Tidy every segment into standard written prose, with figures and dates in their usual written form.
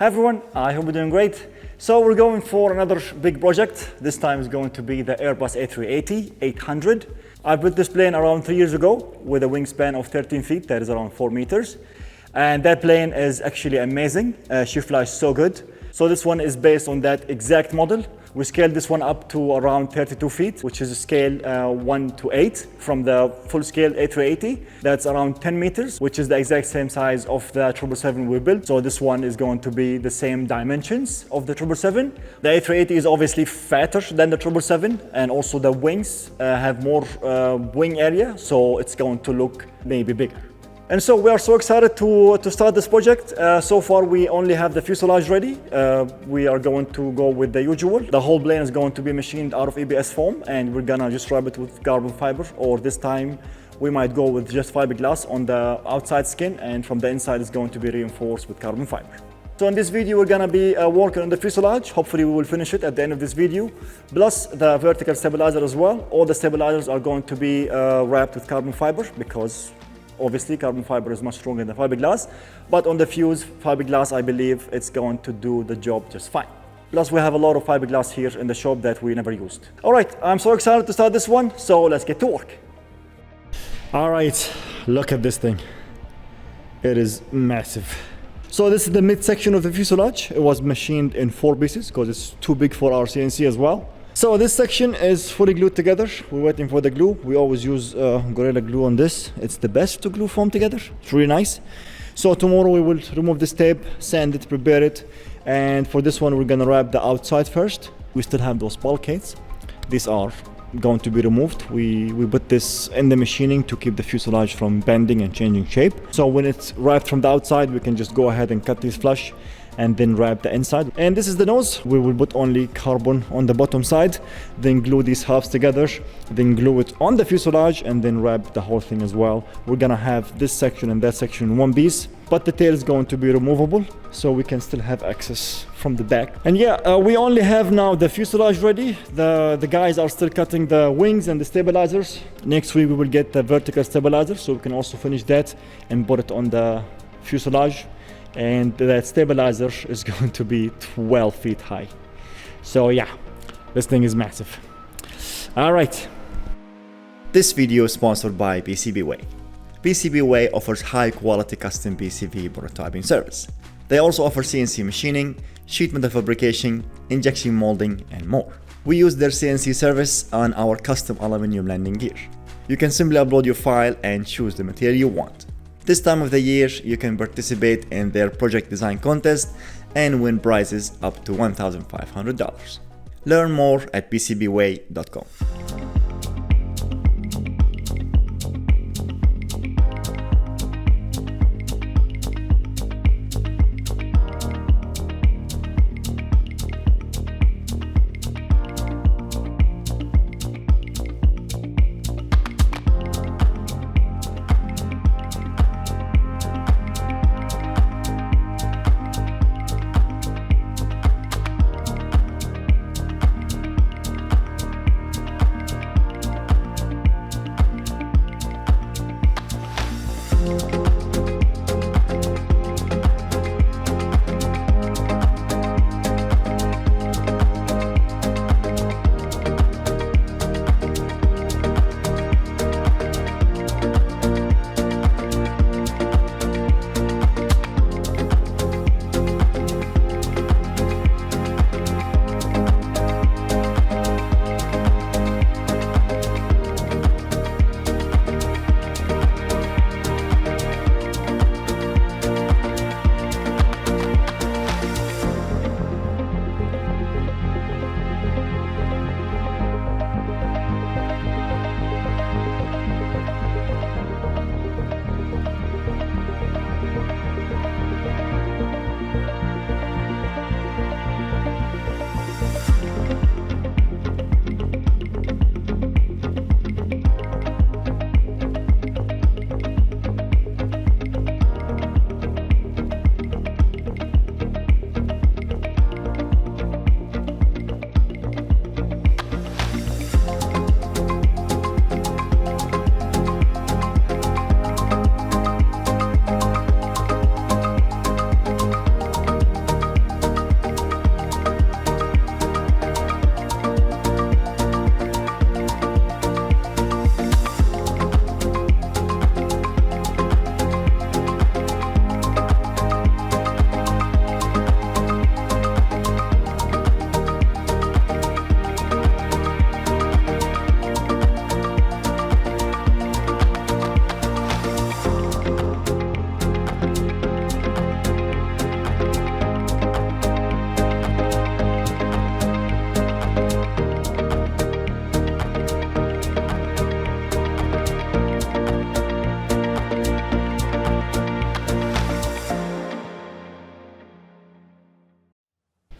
Hi everyone, I hope you're doing great. So we're going for another big project. This time is going to be the Airbus A380-800. I built this plane around 3 years ago with a wingspan of 13 feet, that is around 4 meters. And that plane is actually amazing. She flies so good. So this one is based on that exact model. We scaled this one up to around 32 feet, which is a scale 1 to 8 from the full scale A380. That's around 10 meters, which is the exact same size of the 777 we built. So this one is going to be the same dimensions of the 777. The A380 is obviously fatter than the 777, and also the wings have more wing area, so it's going to look maybe bigger. And so we are so excited to start this project. So far we only have the fuselage ready. We are going to go with the usual. The whole plane is going to be machined out of ABS foam, and we're gonna just wrap it with carbon fiber, or this time we might go with just fiberglass on the outside skin, and from the inside is going to be reinforced with carbon fiber. So in this video we're gonna be working on the fuselage. Hopefully we will finish it at the end of this video, plus the vertical stabilizer as well. All the stabilizers are going to be wrapped with carbon fiber, because obviously carbon fiber is much stronger than fiberglass, but on the fuse, fiberglass, I believe it's going to do the job just fine. Plus we have a lot of fiberglass here in the shop that we never used. All right, I'm so excited to start this one, so let's get to work. All right, look at this thing. It is massive. So this is the midsection of the fuselage. It was machined in 4 pieces because it's too big for our CNC as well. So this section is fully glued together. We're waiting for the glue. We always use Gorilla Glue on this. It's the best to glue foam together. It's really nice. So tomorrow we will remove this tape, sand it, prepare it. And for this one, we're gonna wrap the outside first. We still have those bulkheads. These are going to be removed. We put this in the machining to keep the fuselage from bending and changing shape. So when it's wrapped from the outside, we can just go ahead and cut these flush and then wrap the inside. And this is the nose. We will put only carbon on the bottom side, then glue these halves together, then glue it on the fuselage, and then wrap the whole thing as well. We're gonna have this section and that section in one piece, but the tail is going to be removable, so we can still have access from the back. And yeah, we only have now the fuselage ready. The guys are still cutting the wings and the stabilizers. Next week we will get the vertical stabilizer, so we can also finish that and put it on the fuselage. And that stabilizer is going to be 12 feet high. So yeah, this thing is massive. All right. This video is sponsored by PCBWay. PCBWay offers high quality custom PCB prototyping service. They also offer CNC machining, sheet metal fabrication, injection molding, and more. We use their CNC service on our custom aluminum landing gear. You can simply upload your file and choose the material you want. This time of the year, you can participate in their project design contest and win prizes up to $1,500. Learn more at pcbway.com.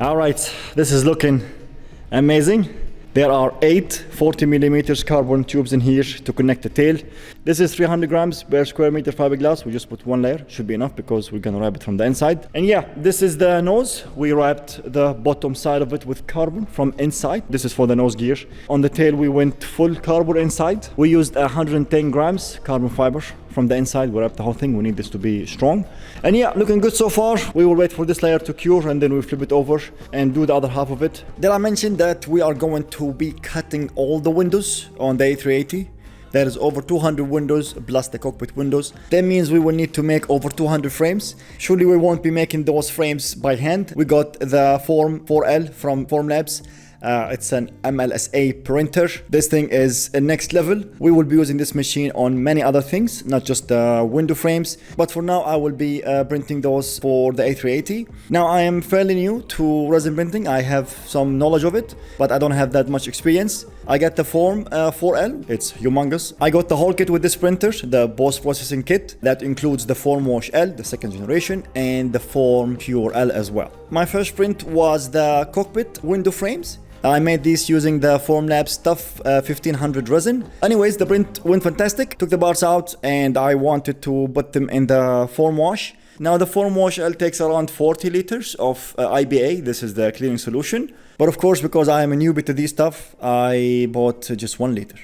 All right, this is looking amazing. There are 8 40mm carbon tubes in here to connect the tail. This is 300 grams per square meter fiberglass. We just put one layer, should be enough because we're gonna wrap it from the inside. And yeah, this is the nose. We wrapped the bottom side of it with carbon from inside. This is for the nose gear. On the tail, we went full carbon inside. We used 110 grams carbon fiber from the inside. We wrapped the whole thing. We need this to be strong. And yeah, looking good so far. We will wait for this layer to cure and then we flip it over and do the other half of it. Then I mentioned that we are going to be cutting all the windows on the A380. There is over 200 windows plus the cockpit windows. That means we will need to make over 200 frames. Surely we won't be making those frames by hand. We got the Form 4L from Formlabs. It's an MLSA printer. This thing is a next level. We will be using this machine on many other things, not just the window frames. But for now, I will be printing those for the A380. Now, I am fairly new to resin printing. I have some knowledge of it, but I don't have that much experience. I got the Form 4L. It's humongous. I got the whole kit with this printer, the post-processing kit. That includes the Form Wash L, the second generation, and the Form Pure L as well. My first print was the cockpit window frames. I made these using the Formlabs Stuff 1500 resin. Anyways, the print went fantastic. Took the parts out and I wanted to put them in the Form Wash. Now the Form Wash L takes around 40 liters of IBA. This is the cleaning solution. But of course, because I am a newbie to this stuff, I bought just 1 liter.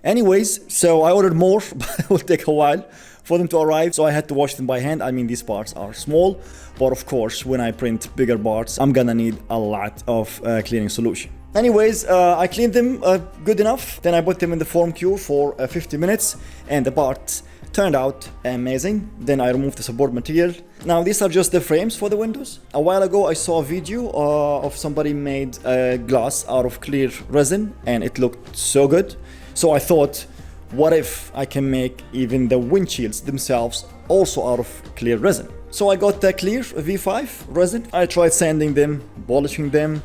Anyways, so I ordered more, but it will take a while for them to arrive, so I had to wash them by hand. I mean, these parts are small, but of course, when I print bigger parts, I'm gonna need a lot of cleaning solution. Anyways, I cleaned them good enough. Then I put them in the Form Cure for 50 minutes, and the parts turned out amazing. Then I removed the support material. Now, these are just the frames for the windows. A while ago, I saw a video of somebody made glass out of clear resin, and it looked so good. So I thought, what if I can make even the windshields themselves also out of clear resin? So I got the clear V5 resin. I tried sanding them, polishing them.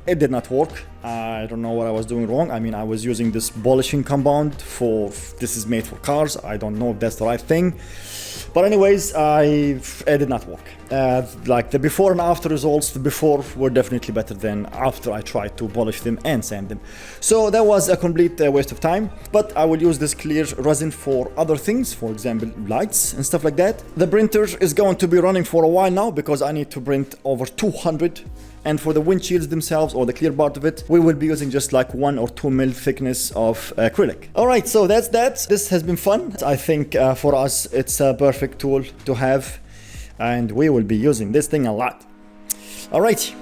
It did not work. I don't know what I was doing wrong. I mean, I was using this polishing compound this is made for cars. I don't know if that's the right thing. But anyways, it did not work. Like the before and after results, the before were definitely better than after I tried to polish them and sand them. So that was a complete waste of time, but I will use this clear resin for other things, for example, lights and stuff like that. The printer is going to be running for a while now because I need to print over 200. And for the windshields themselves, or the clear part of it, we will be using just like 1 or 2 mil thickness of acrylic. All right, so that's that. This has been fun. I think for us, it's a perfect tool to have, and we will be using this thing a lot. All right.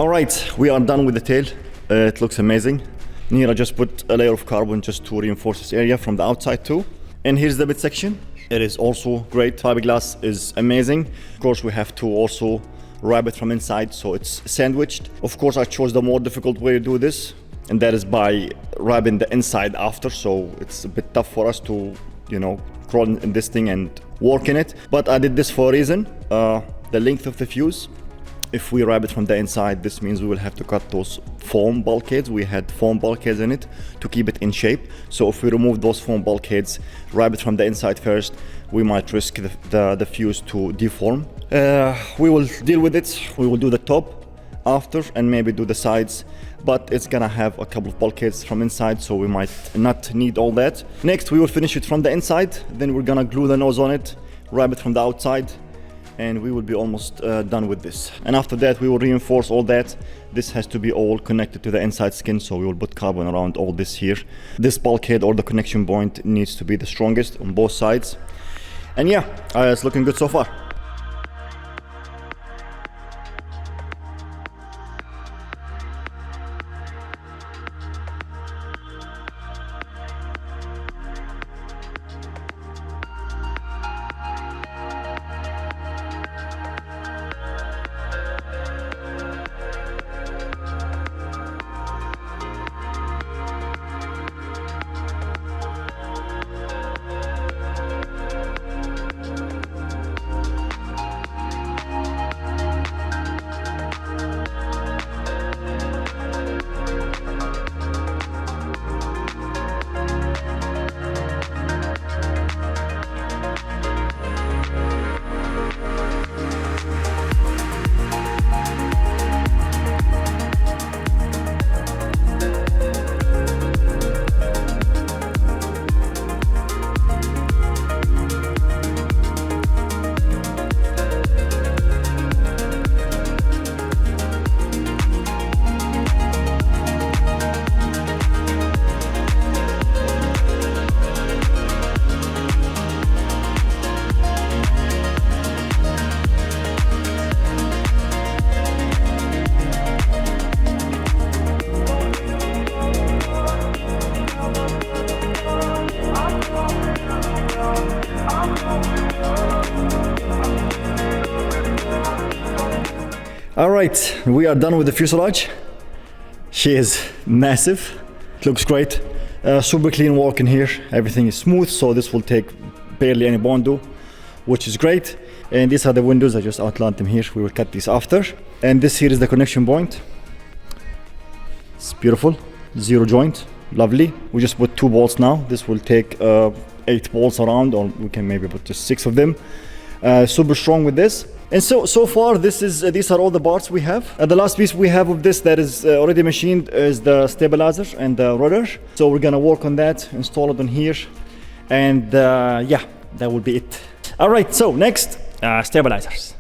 All right, we are done with the tail. It looks amazing. Here I just put a layer of carbon just to reinforce this area from the outside too. And here's the midsection. It is also great. Fiberglass is amazing. Of course, we have to also wrap it from inside so it's sandwiched. Of course, I chose the more difficult way to do this, and that is by wrapping the inside after. So it's a bit tough for us to, crawl in this thing and work in it. But I did this for a reason. The length of the fuse. If we wrap it from the inside, this means we will have to cut those foam bulkheads. We had foam bulkheads in it to keep it in shape. So if we remove those foam bulkheads, wrap it from the inside first, we might risk the fuse to deform. We will deal with it. We will do the top after and maybe do the sides, but it's gonna have a couple of bulkheads from inside, so we might not need all that. Next, we will finish it from the inside. Then we're gonna glue the nose on it, wrap it from the outside, and we will be almost done with this. And after that, we will reinforce all that. This has to be all connected to the inside skin, so we will put carbon around all this here. This bulkhead or the connection point needs to be the strongest on both sides. And yeah, it's looking good so far. All right, we are done with the fuselage. She is massive. It looks great. Super clean work in here. Everything is smooth, so this will take barely any Bondo, which is great. And these are the windows. I just outlined them here. We will cut these after. And this here is the connection point. It's beautiful. Zero joint. Lovely. We just put 2 bolts now. This will take 8 bolts around, or we can maybe put just 6 of them. Super strong with this. And so far, these are all the parts we have. The last piece we have of this that is already machined is the stabilizer and the rudder. So we're gonna work on that, install it on here, and yeah, that will be it. All right, so next, stabilizers.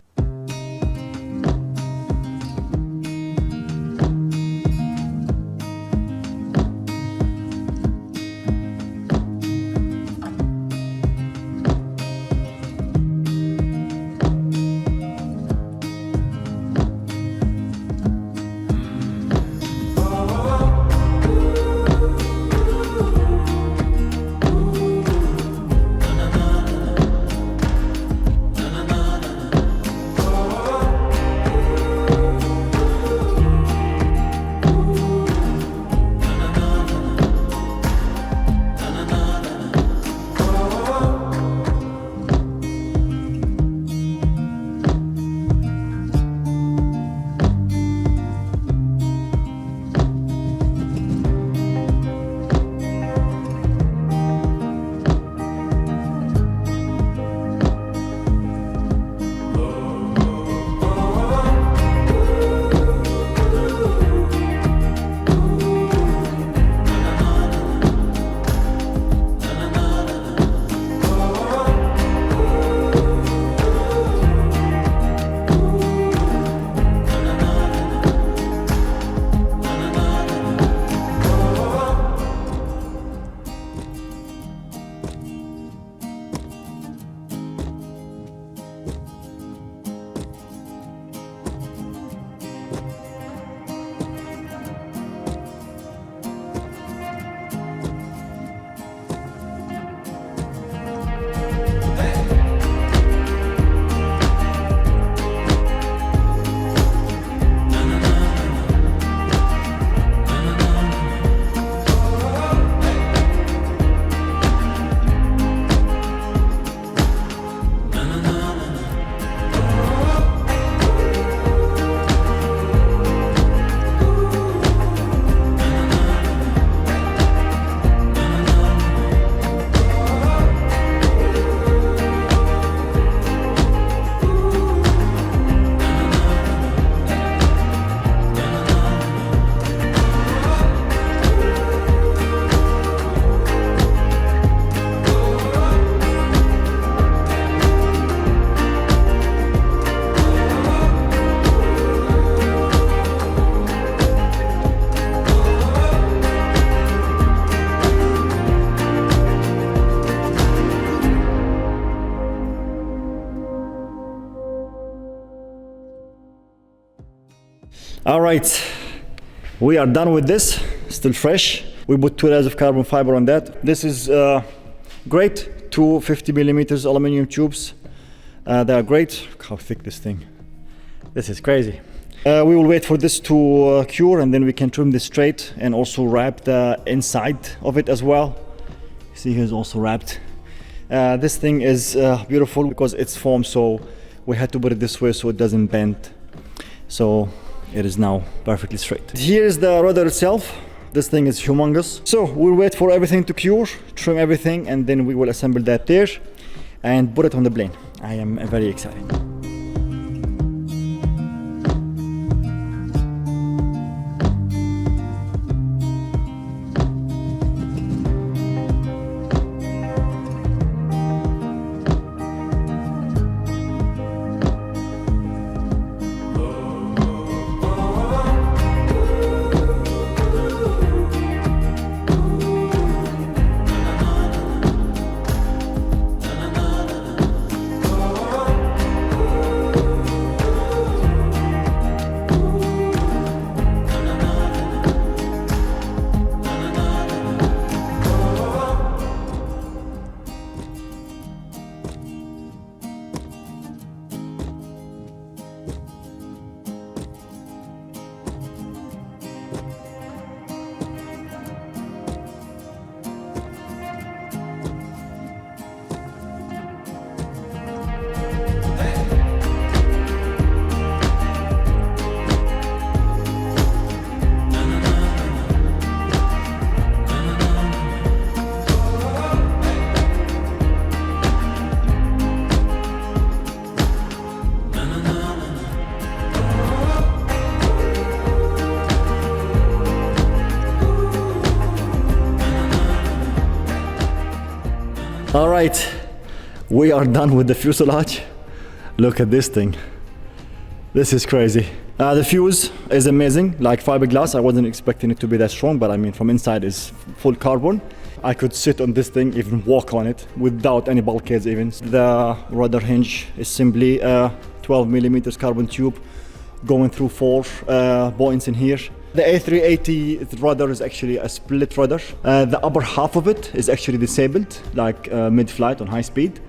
All right, we are done with this, still fresh. We put 2 layers of carbon fiber on that. This is great, 2 50mm aluminum tubes. They are great. Look how thick this thing. This is crazy. We will wait for this to cure, and then we can trim this straight and also wrap the inside of it as well. See, here's also wrapped. This thing is beautiful because it's foam, so we had to put it this way so it doesn't bend. So it is now perfectly straight. Here's the rudder itself. This thing is humongous. So we'll wait for everything to cure, trim everything, and then we will assemble that there and put it on the plane. I am very excited. All right, we are done with the fuselage. Look at this thing. This is crazy. The fuse is amazing, like fiberglass. I wasn't expecting it to be that strong, but I mean, from inside is full carbon. I could sit on this thing, even walk on it without any bulkheads even. The rudder hinge is simply a 12mm carbon tube going through 4 points in here. The A380 rudder is actually a split rudder. The upper half of it is actually disabled, like mid-flight on high speed.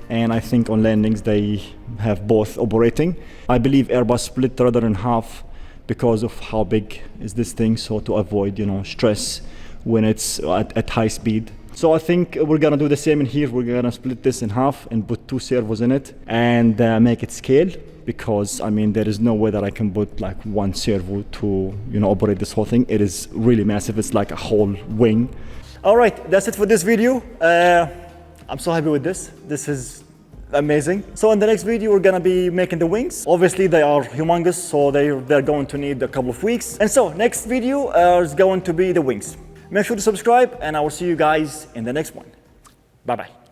And I think on landings they have both operating. I believe Airbus split the rudder in half because of how big is this thing, so to avoid, stress when it's at high speed. So I think we're gonna do the same in here. We're gonna split this in half and put 2 servos in it and make it scale, because I mean there is no way that I can put like 1 servo to operate this whole thing. It is really massive. It's like a whole wing. All right, that's it for this video. I'm so happy with this. This is amazing. So in the next video we're gonna be making the wings. Obviously they are humongous, so they're going to need a couple of weeks. And so next video is going to be the wings. Make sure to subscribe, and I will see you guys in the next one. Bye bye.